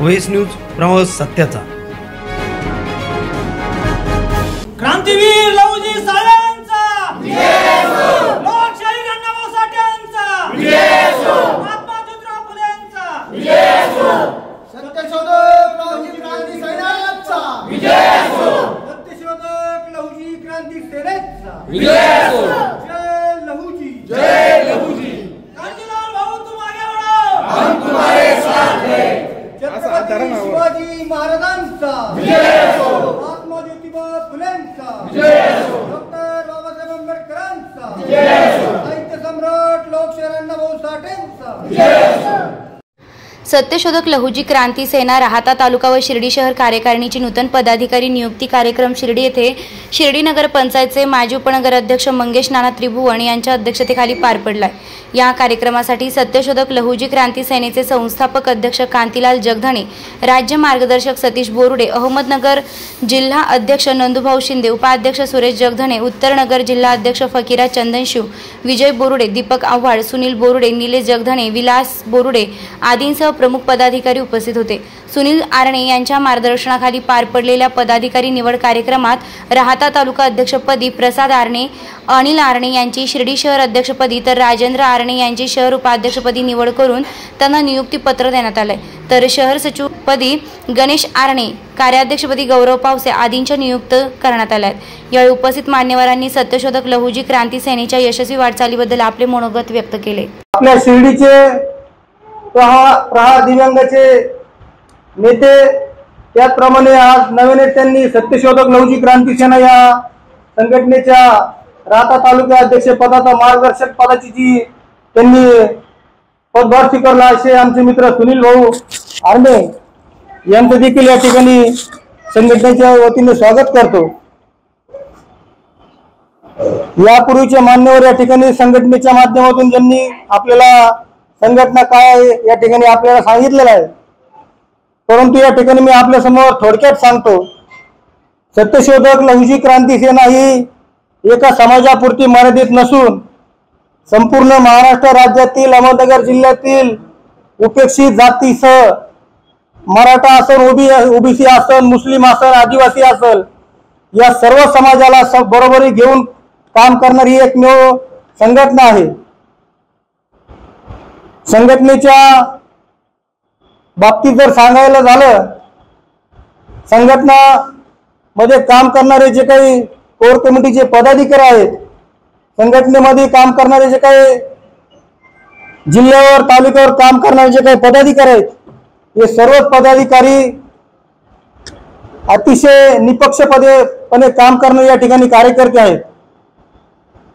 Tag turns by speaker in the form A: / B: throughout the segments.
A: OS news प्रवास सत्याचा।
B: क्रांतीवीर लहुजी साळ्यांचा लोकशाही अण्णाभाऊ साठ्यांचा महात्मा ज्योतिराव फुलेंचा
C: सत्यशोधक लहुजी क्रांती सैनिकांचा सत्यशोधक लहुजी क्रांती सेनेचा जय लहुजी जय लहुजी।
B: कांचीलाल भाऊ तुम आगे बढ़ो,
C: हम तुम्हारे साथ हैं। छत्रपती शिवाजी महाराजांचा महात्मा ज्योतिबा फुलेंचा डॉक्टर बाबासाहेब आंबेडकरांचा साहित्य सम्राट लोकशाहीर अण्णाभाऊ साठेंचा।
D: सत्यशोधक लहुजी क्रांती सेना राहाता तालुका व शिर्डी शहर कार्यकारिणीची नूतन पदाधिकारी नियुक्ती कार्यक्रम शिर्डी येथे शिर्डी नगर पंचायतचे माजी उपनगराध्यक्ष मंगेश नाना त्रिभुवन यांच्या अध्यक्षतेखाली पार पडलाय। या कार्यक्रमासाठी सत्यशोधक लहुजी क्रांती सेनेचे संस्थापक अध्यक्ष कांतीलाल जगधणे, राज्य मार्गदर्शक सतीश बोरुडे, अहमदनगर जिल्हा अध्यक्ष नंदूभाऊ शिंदे, उपाध्यक्ष सुरेश जगधणे, उत्तर नगर जिल्हा अध्यक्ष फकीरा चंदनशिव, विजय बोरुडे, दीपक आव्हाड, सुनील बोरुडे, निलेश जगधणे, विलास बोरुडे आदींसह प्रमुख पदाधिकारी उपस्थित होते। सुनील आरणे यांच्या मार्गदर्शनाखाली पार पडलेल्या पदाधिकारी निवड कार्यक्रमात राहाता तालुका अध्यक्षपदी प्रसाद आरणे, अनिल आरणे यांची शिर्डी शहर अध्यक्षपदी तर राजेंद्र आरणे यांची शहर उपाध्यक्षपदी निवड करून त्यांना नियुक्ती पत्र देण्यात आले। तर शहर सचिवपदी गणेश आरणे, कार्याध्यक्षपदी गौरव पावसे आदींच्या नियुक्त करण्यात आल्या। यावेळी उपस्थित मान्यवरांनी सत्यशोधक लहुजी क्रांती सेनेच्या यशस्वी वाटचालीबद्दल आपले मनोगत व्यक्त केले।
C: आपल्या शिर्डीचे प्रहार दिव्यांगाचे नेते, त्याचप्रमाणे आज नव्याने त्यांनी सत्यशोधक लहुजी क्रांती सेना या संघटनेच्या राहाता तालुका अध्यक्ष पदाचा मार्गदर्शक पदाची जी त्यांनी पदभार स्वीकारला असे आमचे मित्र सुनील भाऊ आरणे यांचं देखील या ठिकाणी संघटनेच्या वतीने स्वागत करतो। यापूर्वीचे मान्यवर या ठिकाणी संघटनेच्या माध्यमातून ज्यांनी आपल्याला संघटना काय आहे या ठिकाणी आपल्याला सांगितलेलं आहे, परंतु या ठिकाणी मी आपल्या समोर थोडक्यात सांगतो। सत्यशोधक लहुजी क्रांती सेना ही एका समाजापुरती मर्यादित नसून संपूर्ण महाराष्ट्र राज्यातील अहमदनगर जिल्ह्यातील उपेक्षित जातीसह मराठा असेल, ओबीसी असेल, मुस्लिम असेल, आदिवासी असेल, या सर्व समाजाला बरोबरी घेऊन काम करणारी एकमेव संघटना आहे। संघटनेच्या बाबतीत जर सांगायला झालं, संघटना मध्ये काम करणारे जे काही कोर कमिटीचे पदाधिकारी आहेत, संघटनेमध्ये काम करणारे जे काही जिल्ह्यावर तालुक्यावर काम करणारे जे काही पदाधिकारी आहेत, हे सर्व पदाधिकारी अतिशय निपक्षपातीपणे काम करणारे या ठिकाणी कार्यकर्ते आहेत।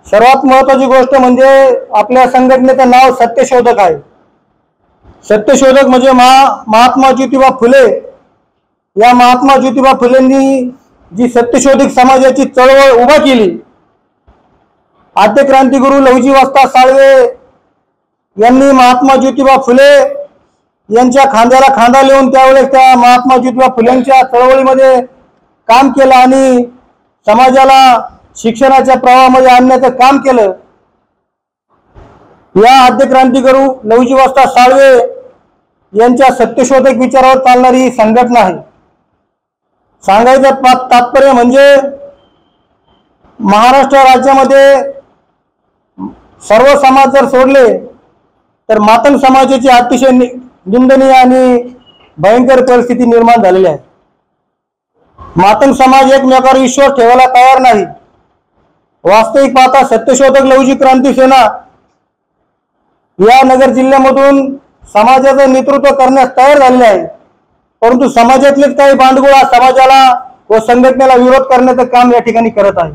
C: सर्वात महत्त्वाची गोष्ट म्हणजे आपल्या संघटनेचं नाव सत्यशोधक आहे। सत्यशोधक म्हणजे महात्मा ज्योतिबा फुले, या महात्मा ज्योतिबा फुलेंनी जी सत्यशोधक समाजाची चळवळ उभा केली, आद्य क्रांतिगुरु लहुजी वस्ताद साळवे यांनी महात्मा ज्योतिबा फुले यांच्या खांद्याला खांदा लावून त्यावेळेस त्या महात्मा ज्योतिबा फुलेंच्या चळवळीमध्ये काम केलं आणि समाजाला शिक्षणाच्या प्रवाहामध्ये आणण्याचं काम केलं। या आद्य क्रांतिगुरु लहुजी वस्ताद साळवे यांच्या सत्यशोधक विचारावर चालणारी ही संघटना आहे। सांगायचं तात्पर्य म्हणजे महाराष्ट्र राज्यामध्ये सर्व समाज जर सोडले तर मातंग समाजाची अतिशय निंदनीय आणि भयंकर परिस्थिती निर्माण झालेली आहे। मातंग समाज एकमेकावर विश्वास ठेवायला तयार नाही। वास्तविक पाहता सत्यशोधक लहुजी क्रांती सेना या नगर जिल्ह्यामधून समाजाचं नेतृत्व करण्यास तयार झालेले आहे, परंतु समाजातलेच काही बांडगुळ समाजाला व संघटनेला विरोध करण्याचं काम या ठिकाणी करत आहे।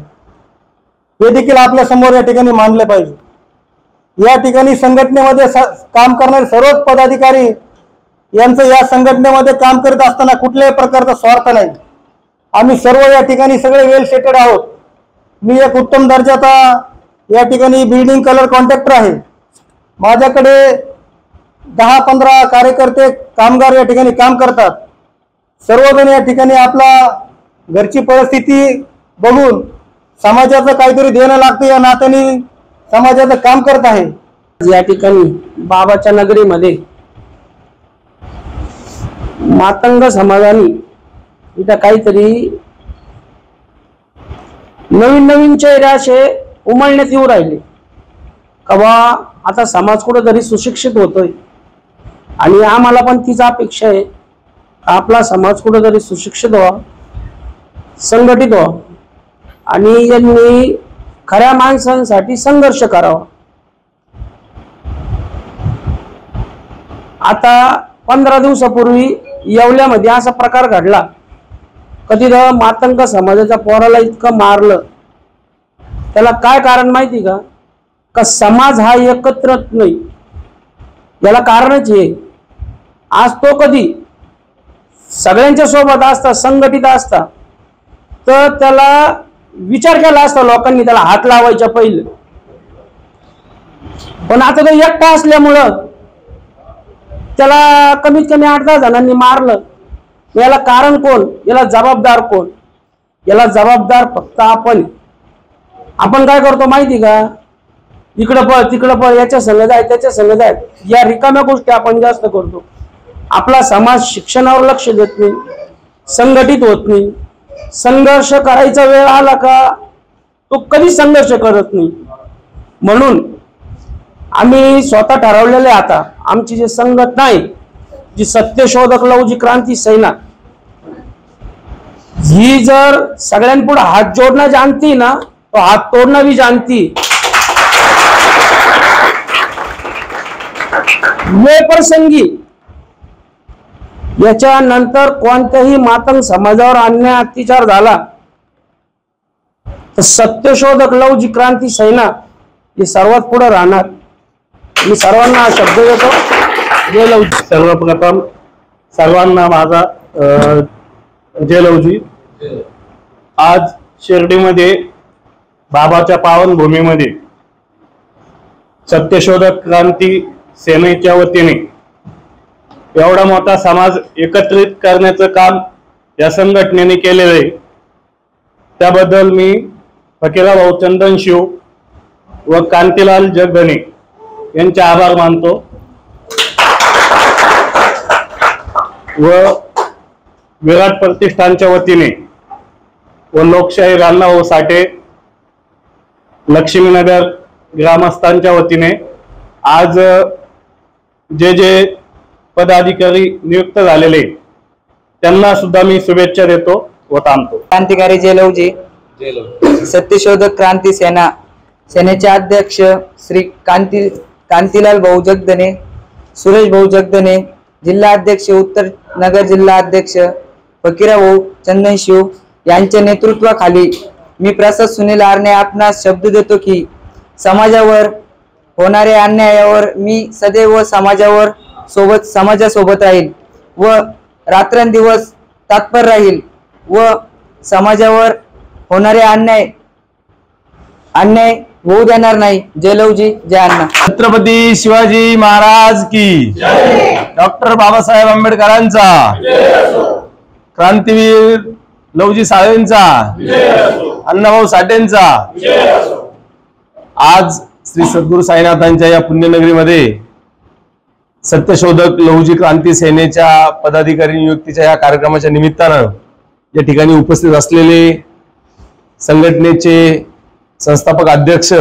C: हे देखील आपल्या समोर या ठिकाणी मांडले पाहिजे। या ठिकाणी संघटनेमध्ये काम करणारे सर्वच पदाधिकारी यांचं या संघटनेमध्ये काम करत असताना कुठल्याही प्रकारचा स्वार्थ नाही। आम्ही सर्व या ठिकाणी सगळे वेल सेटेड आहोत। मी एक उत्तम दर्जाचा या ठिकाणी बिल्डिंग कलर कॉन्ट्रॅक्टर आहे। माझ्याकडे 10-15 कार्यकर्ते कामगार या ठिकाणी काम करतात। सर्वजण या ठिकाणी आपला घरची परिस्थिती बघून समाजाचं काहीतरी देणं लागतं या नात्याने समाजाचं काम करत आहे।
E: या ठिकाणी बाबाच्या नगरीमध्ये मातंग समाजाने इथं काहीतरी नवीन नवीन चेहरे असे उमलण्यात येऊ राहिले का बा आता समाज कुठेतरी सुशिक्षित होतोय आणि आम्हाला पण तीच अपेक्षा आहे आपला समाज कुठेतरी सुशिक्षित व्हावा, संघटित व्हावा आणि यांनी खऱ्या माणसांसाठी संघर्ष करावा। आता 15 दिवसापूर्वी येवल्यामध्ये असा प्रकार घडला, कधी मातंग समाजाच्या पोराला इतकं मारलं, त्याला काय कारण माहिती का समाज हा एकत्र नाही, याला कारणच आहे आज तो कधी सगळ्यांच्या सोबत असता संघटित असता तर त्याला विचार केला असता लोकांनी त्याला हात लावायच्या पहिले, पण आता तो एकटा असल्यामुळं त्याला कमीत कमी 8-10 जणांनी मारलं। याला कारण कोण, याला जबाबदार कोण? याला जबाबदार फक्त आपण काय करतो माहिती का, इकडं पळ तिकडं पळ, याच्या संग जाय त्याच्या संग जाय, या रिकाम्या गोष्टी आपण जास्त करतो। आपला समाज शिक्षणावर लक्ष देत नाही, संघटित होत नाही, संघर्ष करायचा वेळ आला का तो कधी संघर्ष करत नाही। म्हणून आम्ही स्वतः ठरवलेले आता आमची जी संघटना आहे, जी सत्यशोधक लहुजी क्रांती सेना, ही जर सगळ्यांपुढे हात जोडणं जानती ना तो हात तोडणं भी जानती। वेळ प्रसंगी याच्यानंतर कोणत्याही मातंग समाजावर अन्याय अत्याचार झाला तर सत्यशोधक लहुजी क्रांती सेना ही सर्वात पुढे राहणार। मी सर्वांना शब्द देतो, जय लहुजी।
F: सर्वप्रथम सर्वांना माझा जय लहुजी। आज शिर्डीमध्ये बाबाच्या पावनभूमीमध्ये सत्यशोधक क्रांती सेनेच्या वतीने एवढा मोठा समाज एकत्रित करण्याचं काम या संघटनेने केलेलं आहे, त्याबद्दल मी फकीराभाऊ चंदनशिव व कांतीलाल जगधने यांचे आभार मानतो व विराट प्रतिष्ठानच्या वतीने व लोकशाही रामभाऊ साठे लक्ष्मीनगर ग्रामस्थांच्या वतीने आज जे पदाधिकारी नियुक्त झालेले त्यांना सुद्धा मी शुभेच्छा देतो व थांबतो।
G: क्रांतिकारी जय लहुजी। सत्यशोधक क्रांती सेनेचे अध्यक्ष श्री कांतीलाल भाऊ जगधने, सुरेश भाऊ जगधने, जिल्हा अध्यक्ष उत्तर नगर जिल्हा अध्यक्ष फकीराभाऊ चंदनशिव यांच्या नेतृत्वाखाली मी प्रसाद सुनील आरणे आपणास शब्द देतो की समाजावर होणाऱ्या अन्यायावर मी सदैव समाजासोबत राहील व रात्रंदिवस तत्पर राहील व समाजावर होणारे अन्याय होऊ देणार नाही। जय लहुजी, जय अण्णा।
H: छत्रपती शिवाजी महाराज की जय। डॉक्टर बाबासाहेब आंबेडकरांचा जय असो। क्रांतीवीर लहुजी साळवेंचा जय असो। अण्णाभाऊ साठेंचा जय असो। आज श्री सद्गुरू साईनाथांच्या या पुण्यनगरीमध्ये सत्यशोधक लहुजी क्रांती सेनेच्या पदाधिकारी नियुक्तीच्या या कार्यक्रमाच्या निमित्तानं या ठिकाणी उपस्थित असलेले संघटनेचे संस्थापक अध्यक्ष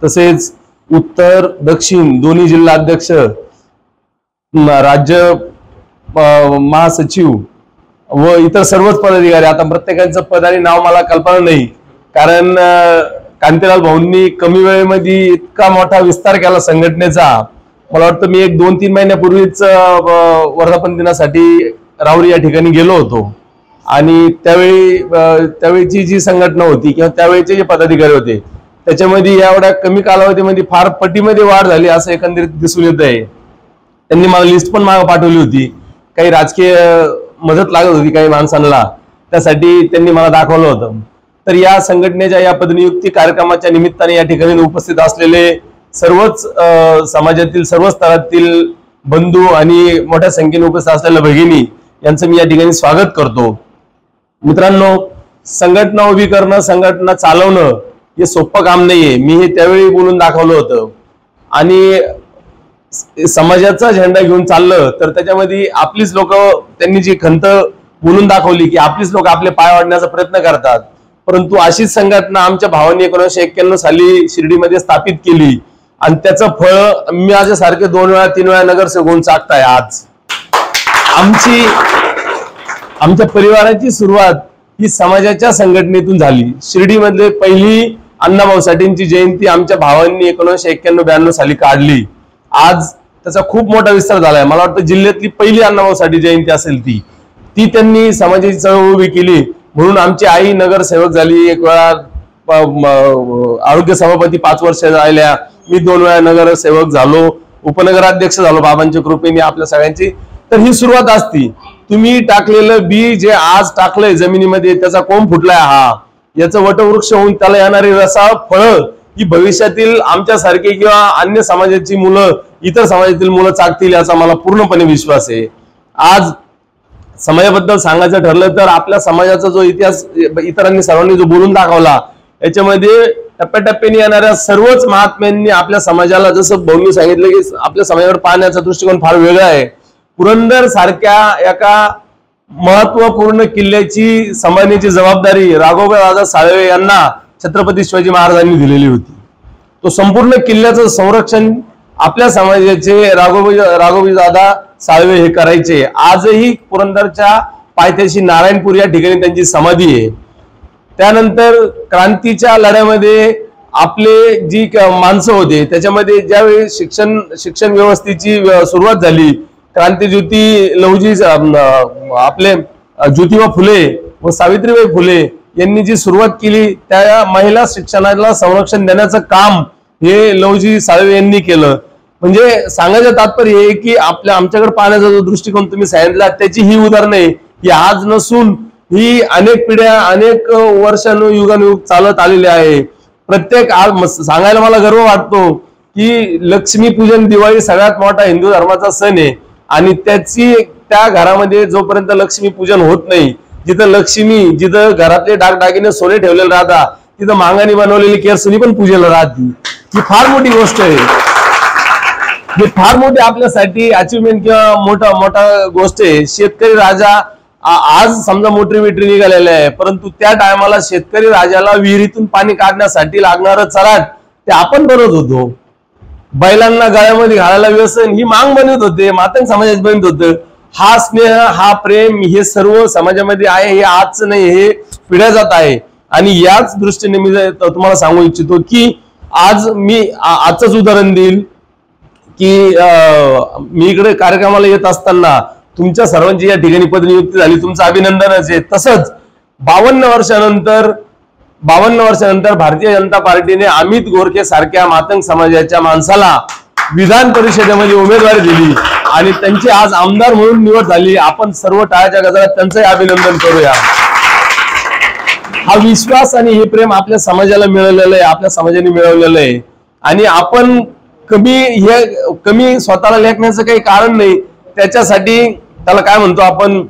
H: तसेच उत्तर दक्षिण दोन्ही जिल्हा अध्यक्ष, राज्य महासचिव व इतर सर्वच पदाधिकारी, आता प्रत्येकाचं पद आणि नाव मला कल्पना नाही कारण कांतीलाल भाऊंनी कमी वेळेमध्ये इतका मोठा विस्तार केला संघटनेचा। मला वाटतं मी 1-2-3 महिन्यापूर्वीच वर्धापन दिनासाठी राहुरी या ठिकाणी गेलो होतो आणि त्यावेळीची जी संघटना होती किंवा त्यावेळेचे जे पदाधिकारी होते त्याच्यामध्ये एवढ्या कमी कालावधीमध्ये फार पटीमध्ये वाढ झाली असं एकंदरीत दिसून येत आहे। त्यांनी मला लिस्ट पण मागे पाठवली होती, काही राजकीय मदत लागत होती काही माणसांना, त्यासाठी त्यांनी मला दाखवलं होतं। तर या संघटनेच्या या पदनियुक्ती कार्यक्रमाच्या निमित्ताने या ठिकाणी उपस्थित असलेले सर्वच समाजातील सर्व स्तरातील बंधू आणि मोठ्या संख्येने उपस्थित असलेल्या भगिनी यांचं मी या ठिकाणी स्वागत करतो। मित्रांनो, संघटना उभी करणं, संघटना चालवणं हे सोपं काम नाहीये। मी हे त्यावेळी बोलून दाखवलं होतं आणि समाजाचा झेंडा घेऊन चाललं तर त्याच्यामध्ये आपलीच लोक त्यांनी जी खंत बोलून दाखवली की आपलीच लोक आपले पाय वाढण्याचा प्रयत्न करतात, परंतु अशीच संघटना आमच्या भावांनी 1991 साली शिर्डीमध्ये स्थापित केली आणि त्याचं फळ मी माझ्यासारखे 2 वेळा 3 वेळा नगरसेवक होऊन चाकताय. आज आमच्या परिवाराची सुरुवात ही समाजाच्या संघटनेतून झाली. शिर्डीमधले पहिली अण्णाभाऊ साठेंची जयंती आमच्या भावांनी 1991-92 साली काढली. आज त्याचा खूप मोठा विस्तार झालाय. मला वाटतं जिल्ह्यातली पहिली अण्णाभाऊ साठे जयंती असेल ती त्यांनी समाजाची चळवळ उभी केली. म्हणून आमची आई नगरसेवक झाली, 1 वेळा आरोग्य सभापती 5 वर्ष राहिल्या, मी 2 वेळा नगरसेवक झालो, उपनगराध्यक्ष झालो बाबांच्या कृपेने आपल्या सगळ्यांची. तर ही सुरुवात असती. तुम्ही टाकलेलं बी जे आज टाकलंय जमिनीमध्ये त्याचा कोंब फुटलाय, हा याचं वटवृक्ष होऊन त्याला येणारी रसाळ फळं ही भविष्यातील आमच्यासारखे किंवा अन्य समाजाची मुलं, इतर समाजातील मुलं चाकतील याचा मला पूर्णपणे विश्वास आहे. आज समाजाबद्दल सांगायचं ठरलं तर आपल्या समाजाचा जो इतिहास इतरांनी सर्वांनी जो बोलून दाखवला याच्यामध्ये टप्प्याटप्प्याने येणाऱ्या सर्वच महात्म्यांनी आपल्या समाजाला, जसं भाऊंनी सांगितलं की आपल्या समाजाकडे पाहण्याचा दृष्टिकोन फार वेगळा आहे. पुरंदर सारख्या एका महत्वपूर्ण किल्ल्याची सांभाळण्याची जबाबदारी राघोबादादा साळवे यांना छत्रपती शिवाजी महाराजांनी दिलेली होती. तो संपूर्ण किल्ल्याचं संरक्षण आपल्या समाजाचे राघोबादादा साळवे हे करायचे. आजही पुरंदरच्या पायथ्याशी नारायणपूर या ठिकाणी त्यांची समाधी आहे. त्यानंतर क्रांतीच्या लढ्यामध्ये आपले जी माणसं होते त्याच्यामध्ये ज्यावेळी शिक्षण व्यवस्थेची सुरुवात झाली, क्रांतीज्योती लहुजी आपले ज्योतिबा फुले व सावित्रीबाई फुले यांनी जी सुरुवात केली त्या महिला शिक्षणाला संरक्षण देण्याचं काम हे लहुजी साळवे यांनी केलं. म्हणजे सांगायचं तात्पर्य आहे की आमच्याकडे पाहण्याचा जो दृष्टिकोन तुम्ही सांगितला त्याची ही उदाहरणं आहे की आज नसून ही अनेक पिढ्या अनेक वर्षानुयुगानुयुग चालत आलेली आहे. प्रत्येक आज सांगायला मला गर्व वाटतो की लक्ष्मीपूजन दिवाळी सगळ्यात मोठा हिंदू धर्माचा सण आहे आणि त्या घरामध्ये जोपर्यंत लक्ष्मीपूजन होत नाही, जिथं घरातले दागिने सोने ठेवलेले राहतात तिथं मांगाने बनवलेली केरसुनी पण पूजेला राहते. ही फार मोठी गोष्ट आहे. ही फार मोठी आपल्यासाठी अचिव्हमेंट किंवा मोठा गोष्ट आहे. शेतकरी राजा आज समजा मोटरी बिटरी निघालेले आहे, परंतु त्या टायमाला शेतकरी राजाला विहिरीतून पाणी काढण्यासाठी लागणारं चराट ते आपण बनवत होतो. बैलांना गळ्यामध्ये घालायला व्यसन ही मांग बनवत होते, मातंग समाजात बनत होतं. हा स्नेह, हा प्रेम हे सर्व समाजामध्ये आहे. हे आजच नाही, हे पिढ्या जात आहे. आणि याच दृष्टीने मी तुम्हाला सांगू इच्छितो की आज मी आजच उदाहरण देईल की मी इकडे कार्यक्रमाला येत असताना तुमच्या सर्वांची या ठिकाणी पदनियुक्ती झाली, तुमचं अभिनंदनच आहे. तसंच 52 वर्षानंतर भारतीय जनता पार्टीने अमित गोरखे सारख्या मातंग समाजाच्या माणसाला विधान परिषदेमध्ये उमेदवारी दिली आणि त्यांची आज आमदार म्हणून निवड झाली. आपण सर्व टाळ्याच्या गजरात त्यांचंही अभिनंदन करूया. हा विश्वास आणि हे प्रेम आपल्या समाजाला मिळालेलं आहे, आपल्या समाजाने मिळवलेलं आहे. आणि आपण कमी स्वतःला लेखण्याचं काही कारण नाही. त्याच्यासाठी त्याला काय म्हणतो आपण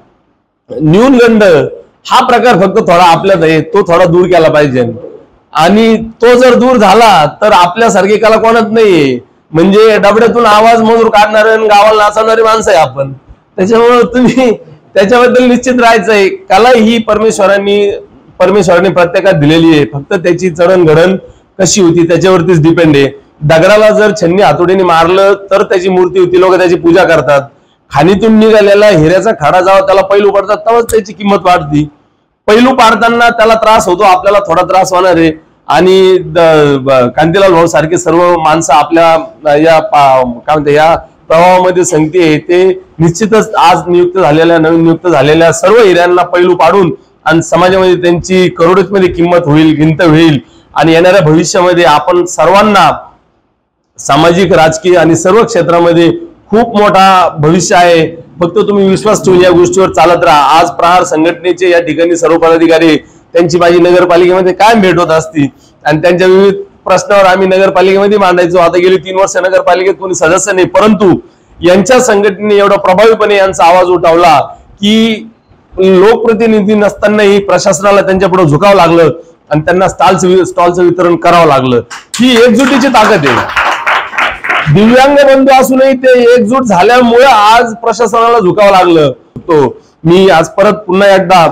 H: न्यूनगंड हा प्रकार फक्त थोडा आपल्यात आहे, तो थोडा दूर केला पाहिजे. आणि तो जर दूर झाला तर आपल्यासारखी कला कोणाच नाहीये. म्हणजे डबड्यातून आवाज मजूर काढणारे गावाला नाचवणारी माणसं आहे आपण. त्याच्यामुळे तुम्ही त्याच्याबद्दल निश्चित राहायचंय. कला ही परमेश्वराने प्रत्येकात दिलेली आहे, फक्त त्याची चढणघडण कशी होती त्याच्यावरतीच डिपेंड आहे. दगडाला जर छन्नी हातोडीने मारलं तर त्याची मूर्ती होती, लोक त्याची पूजा करतात. खाणीतून निघालेला हिऱ्याचा खडा जावा त्याला पैलू पडतात तेव्हाच त्याची किंमत वाढती. पैलू पाडताना त्याला त्रास होतो, आपल्याला थोडा त्रास होणार आहे. आणि कांतीलाल भाऊ सारखे सर्व माणसं आपल्या या काय म्हणते या प्रवाहामध्ये संगती ते निश्चितच आज नवीन नियुक्त झालेल्या सर्व हिऱ्यांना पैलू पाडून आणि समाजामध्ये त्यांची करोडोमध्ये किंमत होईल, गिंत होईल. आणि येणाऱ्या भविष्यामध्ये आपण सर्वांना सामाजिक, राजकीय आणि सर्व क्षेत्रामध्ये खूप मोठा भविष्य आहे. फक्त तुम्ही विश्वास ठेवून या गोष्टीवर चालत राहा. आज प्रहार संघटनेचे या ठिकाणी सर्व पदाधिकारी त्यांची माझी नगरपालिकेमध्ये कायम भेट होत असती आणि त्यांच्या विविध प्रश्नावर आम्ही नगरपालिकेमध्ये मांडायचो. आता गेली 3 वर्ष नगरपालिकेत कोणी सदस्य नाही, परंतु यांच्या संघटनेने एवढा प्रभावीपणे यांचा आवाज उठवला की लोकप्रतिनिधी नसतानाही प्रशासनाला त्यांच्या पुढे झुकावं लागलं आणि त्यांना स्टॉलचं वितरण करावं लागलं. ही एकजुटीची ताकद आहे. दिव्यांग बंधू असूनही ते एकजूट झाल्यामुळे आज प्रशासनाला झुकावं लागलं. मी आज परत पुन्हा एकदा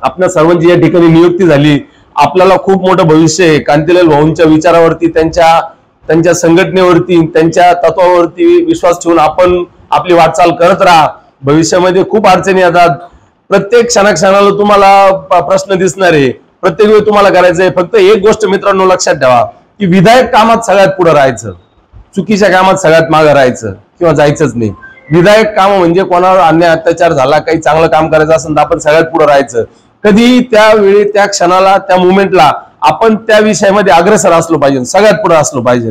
H: आपल्या सर्वांची या ठिकाणी नियुक्ती झाली. आपल्याला खूप मोठं भविष्य आहे. कांतीलाल भाऊंच्या विचारावरती, त्यांच्या संघटनेवरती, त्यांच्या तत्वावरती विश्वास ठेवून आपण आपली वाटचाल करत राहा. भविष्यामध्ये खूप अडचणी येतात. प्रत्येक क्षणाला तुम्हाला प्रश्न दिसणार आहे. प्रत्येक वेळी तुम्हाला करायचंय फक्त एक गोष्ट मित्रांनो लक्षात ठेवा की विधायक कामात सगळ्यात पुढे राहायचं, चुकीच्या कामात सगळ्यात मागे राहायचं किंवा जायचंच नाही. विधायक काम म्हणजे कोणावर अन्याय अत्याचार झाला, काही चांगलं काम करायचं असेल तर आपण सगळ्यात पुढे राहायचं. कधी त्यावेळी त्या क्षणाला त्या मुवमेंटला आपण त्या विषयामध्ये अग्रेसर असलो पाहिजे, सगळ्यात पुढे असलो पाहिजे.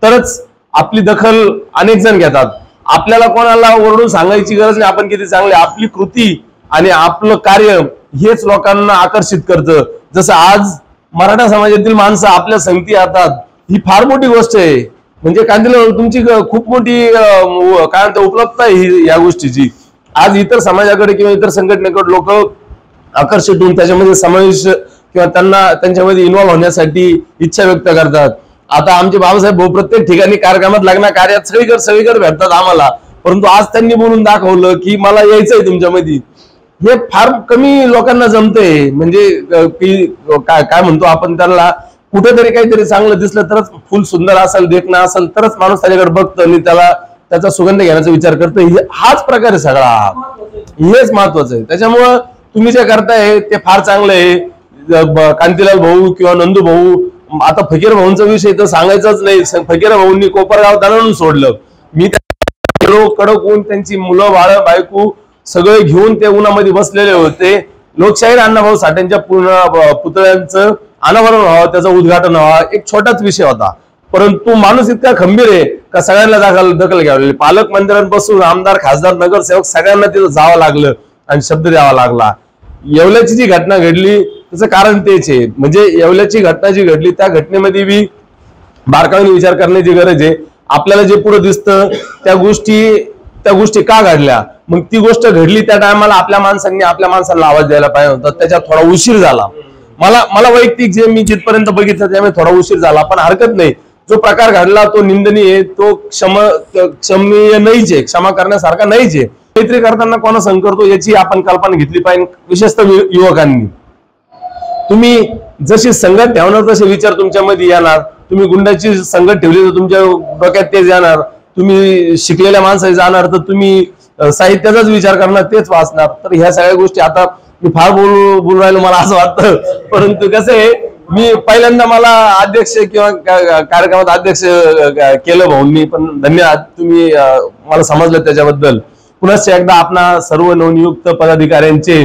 H: तरच आपली दखल अनेक जण घेतात. आपल्याला कोणाला ओरडून सांगायची गरज नाही आपण किती चांगले. आपली कृती आणि आपलं कार्य हेच लोकांना आकर्षित करतं. जसं आज मराठा समाजातील माणसं आपल्या संगती येतात ही फार मोठी गोष्ट आहे. म्हणजे कांतीलाल तुमची खूप मोठी काय म्हणतात उपलब्धता आहे या गोष्टीची. आज इतर समाजाकडे किंवा इतर संघटनेकडे लोक आकर्षित होऊन त्याच्यामध्ये समावेश किंवा त्यांच्यामध्ये इन्व्हॉल्व्ह होण्यासाठी इच्छा व्यक्त करतात. आता आमचे बाबासाहेब भाऊ प्रत्येक ठिकाणी कार्यक्रमात लग्न कार्यात सगळीकडे भेटतात आम्हाला. परंतु आज त्यांनी बोलून दाखवलं की मला यायचंय तुमच्यामध्ये. हे फार कमी लोकांना जमतंय. म्हणजे काय म्हणतो आपण त्याला कुठेतरी काहीतरी चांगलं दिसलं तरच, फुल सुंदर असेल, देखणं असेल तरच माणूस त्याच्याकडे बघतो आणि त्याचा सुगंध घेण्याचा विचार करतो. हाच प्रकार आहे सगळा. हेच महत्वाचं आहे. त्याच्यामुळं तुम्ही जे करताय ते फार चांगलं आहे. कांतीलाल भाऊ किंवा नंदू भाऊ, आता फकीर भाऊंचा विषय तर सांगायचाच नाही. फकीर भाऊंनी कोपरगाव दणून सोडलं. मी कडक ऊन, त्यांची मुलं बाळ बायको सगळे घेऊन ते उन्हामध्ये बसलेले होते. लोकशाहीर अण्णाभाऊ साठेंच्या पुतळ्यांचं अनावरण व्हावं, त्याचं उद्घाटन व्हावं, एक छोटाच विषय होता. परंतु माणूस इतका खंबीर आहे का सगळ्यांना दखल घ्यावी. पालक मंदिरांपासून आमदार, खासदार, नगरसेवक सगळ्यांना तिथं जावं लागलं आणि शब्द द्यावा लागला. येवल्याची जी घटना घडली त्याचं कारण तेच आहे. म्हणजे येवल्याची घटना जी घडली त्या घटनेमध्ये बी बारकाईने विचार करण्याची गरज आहे. आपल्याला जे पुढे दिसतं त्या गोष्टी का घडल्या, मग ती गोष्ट घडली त्या टायमाला आपल्या माणसांना आवाज द्यायला पाहिजे होता. त्याच्यात थोडा उशीर झाला. मला वैयक्तिक जे मी जिथपर्यंत बघितलं त्यामुळे थोडा उशीर झाला, पण हरकत नाही. जो प्रकार घडला तो निंदनीय आहे, तो क्षमनीय नाहीच आहे, क्षमा करण्यासारखा नाहीच आहे. मैत्री करताना कोणा संग करतो याची आपण कल्पना घेतली पाहिजे, विशेषतः युवकांनी. तुम्ही जशी संगत ठेवणार तसे विचार तुमच्यामध्ये येणार. तुम्ही गुंडाची संगत ठेवली तर तुमच्या डोक्यात तेच येणार. तुम्ही शिकलेल्या माणसाचे जाणार तर तुम्ही साहित्याचाच विचार करणार, तेच वाचणार. तर ह्या सगळ्या गोष्टी आता मी फार बोलू राहिलो मला असं वाटतं. परंतु कसं आहे, मी पहिल्यांदा मला अध्यक्ष किंवा कार्यक्रमात अध्यक्ष केलं भाऊंनी, पण धन्यवाद, तुम्ही मला समजलं त्याच्याबद्दल. पुनश्च एकदा आपणा सर्व नवनियुक्त पदाधिकाऱ्यांचे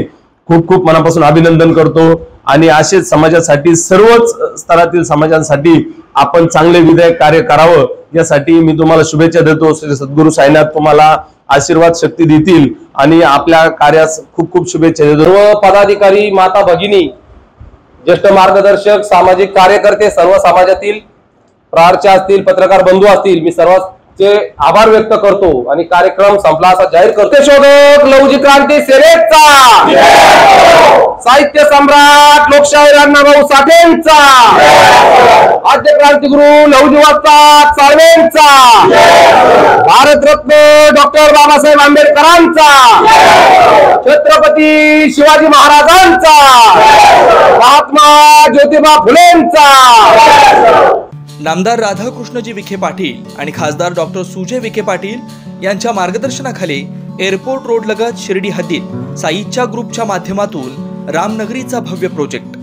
H: खूप खूप मनापासून अभिनंदन करतो. आणि असेच समाजासाठी, सर्वच स्तरातील समाजांसाठी आपण चांगले विधायक कार्य करावं यासाठी मी तुम्हाला शुभेच्छा देतो. श्री सद्गुरू साईनाथ तुम्हाला आशीर्वाद शक्ती देतील आणि आपल्या कार्यास खूप खूप शुभेच्छा देतो.
I: सर्व पदाधिकारी, माता भगिनी, ज्येष्ठ मार्गदर्शक, सामाजिक कार्यकर्ते, सर्व समाजातील प्रार्थी असतील, पत्रकार बंधू असतील, मी सर्वांचे आभार व्यक्त करतो आणि कार्यक्रम संपला असा जाहीर करतो. सत्यशोधक लहुजी क्रांती सेनेचा, साहित्य सम्राट लोकशाहीर अण्णाभाऊ साठेंचा, आद्य क्रांतिगुरु लहुजी वस्ताद साळवेंचा, भारतरत्न डॉक्टर बाबासाहेब आंबेडकरांचा, छत्रपती शिवाजी महाराजांचा, महात्मा ज्योतिबा फुलेंचा.
J: नामदार राधाकृष्णजी विखे पाटील आणि खासदार डॉक्टर सुजय विखे पाटील यांच्या मार्गदर्शनाखाली एअरपोर्ट रोड लगत शिर्डी हद्दीत साईच्या ग्रुपच्या माध्यमातून रामनगरीचा भव्य प्रोजेक्ट.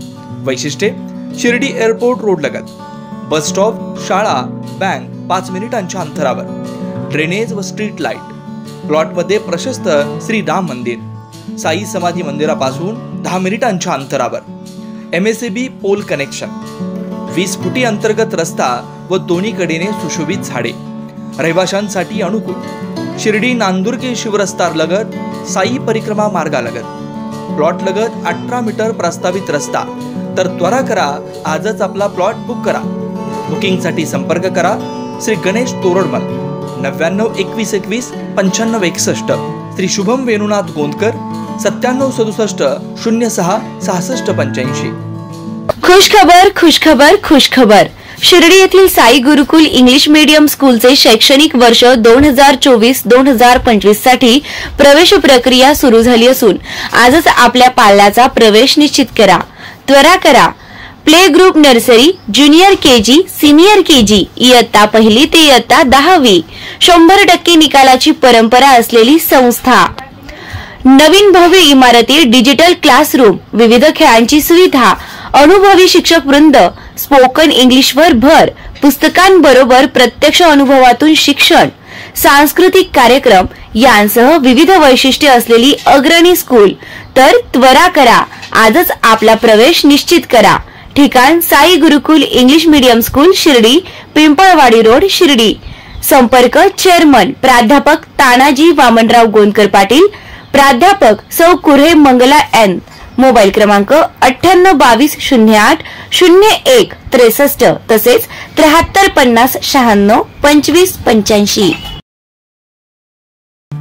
J: वैशिष्ट्ये: शिर्डी एअरपोर्ट रोड लगत बस स्टॉप, शाळा, बँक 5 मिनिटांच्या अंतरावर, ड्रेनेज व स्ट्रीट लाईट. प्लॉटमध्ये प्रशस्त श्री राम मंदिर, साई समाधी मंदिरापासून 10 मिनिटांच्या अंतरावर, MSAB पोल कनेक्शन, 20 फुटी अंतर्गत रस्ता व दोन्ही कडेने सुशोभित झाडे, रहिवाशांसाठी अनुकूल. शिर्डी नांदुर्गे शिवरस्तार लगत साई परिक्रमा मार्गालगत. प्लॉट लगत 18 मीटर प्रस्तावित रस्ता. तर त्वरा करा, आजच आपला प्लॉट बुक करा. बुकिंगसाठी संपर्क करा श्री गणेश तोरडमल 99 21 21 95 61, श्री शुभम वेणुनाथ गोंदकर 97 67 06 66 85.
D: खुश खबर, खुश खबर, खुश खबर. शिर्डी येथील साई गुरुकुल इंग्लिश मीडियम स्कूलचे शैक्षणिक वर्ष 2024-2025 साठी प्रवेश प्रक्रिया सुरू झाली असून आजच आपल्या पाल्याचा प्रवेश निश्चित करा. त्वरा करा. Play group nursery, junior KG, senior KG इयत्ता पहिली ते इयत्ता 10वी 100% निकालाची परंपरा असलेली संस्था. नवीन भव्य इमारती, डिजिटल क्लासरूम, विविध खेळांची सुविधा, अनुभवी शिक्षक वृंद, स्पोकन इंग्लिशवर भर, पुस्तकांबरोबर प्रत्यक्ष अनुभवातून शिक्षण, सांस्कृतिक कार्यक्रम यांसह विविध वैशिष्ट्ये असलेली अग्रणी स्कूल. तर त्वरा करा. आजच आपला प्रवेश निश्चित करा. ठिकाण Sai Gurukul English medium school, Shirdi, Pimpalwadi road, Shirdi. संपर्क चेअरमन प्राध्यापक तानाजी वामनराव गोंदकर पाटील, प्राध्यापक सौ कुऱ्हे मंगला एन. मोबाईल क्रमांक 9822080163 तसेच 7350962585.